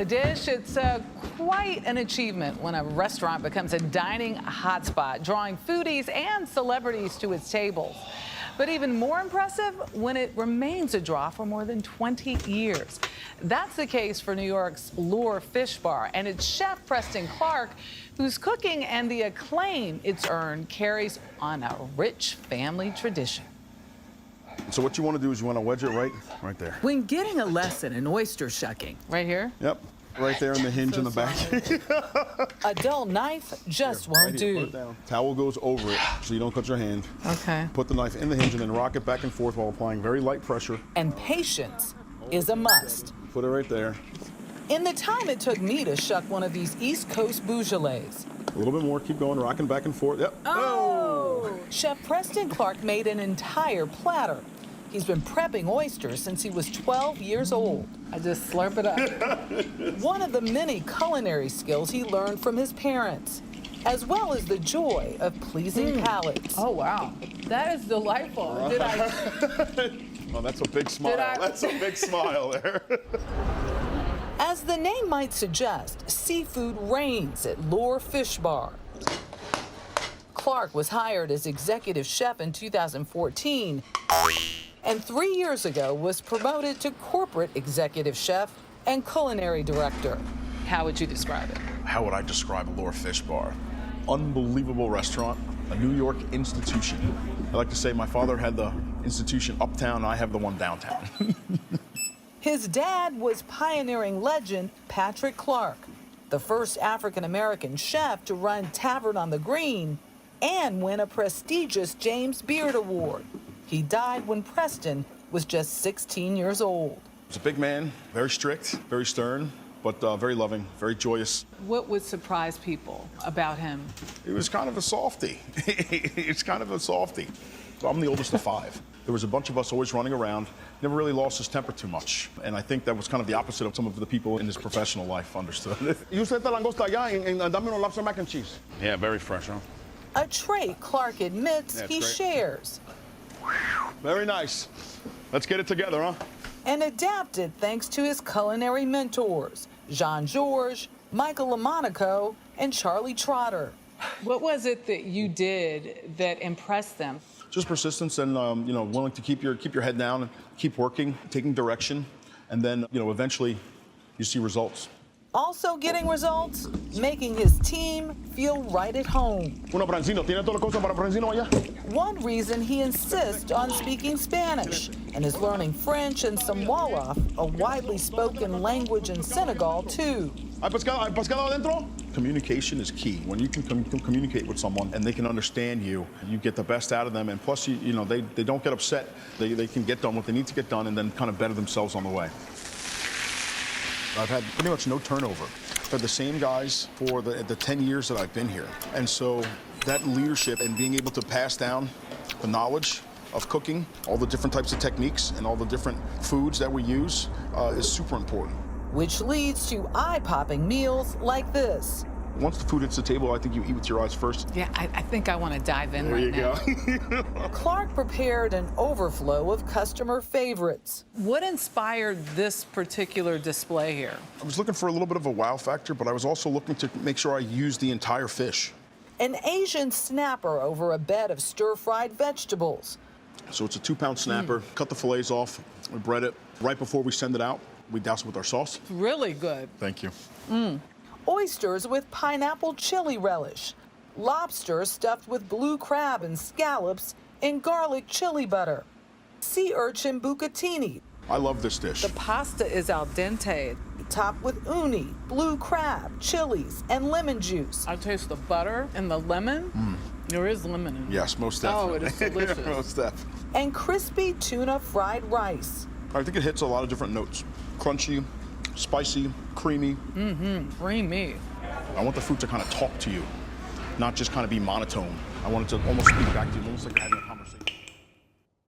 dish. It's quite an achievement when a restaurant becomes a dining hotspot, drawing foodies and celebrities to its tables. But even more impressive when it remains a draw for more than 20 years. That's the case for New York's Lure Fish Bar and its chef Preston Clark, whose cooking and the acclaim it's earned carries on a rich family tradition. So what you want to do is you want to wedge it right there. When getting a lesson in oyster shucking, right here? Yep, right there in the hinge in the back. A dull knife just won't Right here, do. put it down. Towel goes over it so you don't cut your hand. Okay. Put the knife in the hinge and then rock it back and forth while applying very light pressure. And patience is a must. Put it right there. In the time it took me to shuck one of these East Coast Beaujolais. A little bit more, keep going, rocking back and forth. Yep. Oh! Chef Preston Clark made an entire platter. He's been prepping oysters since he was 12 years old. I just slurp it up. One of the many culinary skills he learned from his parents, as well as the joy of pleasing palates. Oh, wow. That is delightful. Did I? Oh, that's a big smile. That's a big smile there. As the name might suggest, seafood reigns at Lure Fish Bar. Clark was hired as executive chef in 2014, and 3 years ago was promoted to corporate executive chef and culinary director. How would you describe it? How would I describe Lure Fish Bar? Unbelievable restaurant, a New York institution. I like to say my father had the institution uptown, I have the one downtown. His dad was pioneering legend Patrick Clark, the first African-American chef to run Tavern on the Green and win a prestigious James Beard Award. He died when Preston was just 16 years old. He's a big man, very strict, very stern, but very loving, very joyous. What would surprise people about him? He was kind of a softie. It's kind of a softie. I'm the oldest of 5. There was a bunch of us always running around. Never really lost his temper too much. And I think that was kind of the opposite of some of the people in his professional life understood. You said the langosta allá and dame unos lobster mac and cheese. Yeah, very fresh, huh? A trait Clark admits he shares. Very nice. Let's get it together, huh? And adapted thanks to his culinary mentors, Jean-Georges, Michael LaMonaco, and Charlie Trotter. What was it that you did that impressed them? Just persistence and willing to keep your head down and keep working, taking direction, and then eventually you see results. Also getting results, making his team feel right at home. Uno Brancino, ¿tiene todas las cosas para Brancino allá? One reason he insists on speaking Spanish and is learning French and some Wolof, a widely spoken language in Senegal, too. ¿Hay pescado adentro? Communication is key. When you can communicate with someone and they can understand you, you get the best out of them. And plus, they don't get upset. They can get done what they need to get done and then kind of better themselves on the way. I've had pretty much no turnover. I've had the same guys for the 10 years that I've been here. And so that leadership and being able to pass down the knowledge of cooking, all the different types of techniques and all the different foods that we use is super important. Which leads to eye-popping meals like this. Once the food hits the table, I think you eat with your eyes first. Yeah, I think I want to dive in right now. There you go. Clark prepared an overflow of customer favorites. What inspired this particular display here? I was looking for a little bit of a wow factor, but I was also looking to make sure I used the entire fish. An Asian snapper over a bed of stir-fried vegetables. So it's a 2-pound snapper. Cut the fillets off, we bread it. Right before we send it out, we douse it with our sauce. Really good. Thank you. Oysters with pineapple chili relish. Lobster stuffed with blue crab and scallops in garlic chili butter. Sea urchin bucatini. I love this dish. The pasta is al dente, topped with uni, blue crab, chilies, and lemon juice. I taste the butter and the lemon. There is lemon in it. Yes, most definitely. Oh, it is delicious. Most definitely. And crispy tuna fried rice. I think it hits a lot of different notes. Crunchy, spicy, creamy. Creamy. I want the food to kind of talk to you, not just kind of be monotone. I want it to almost speak back to you, almost like you're having a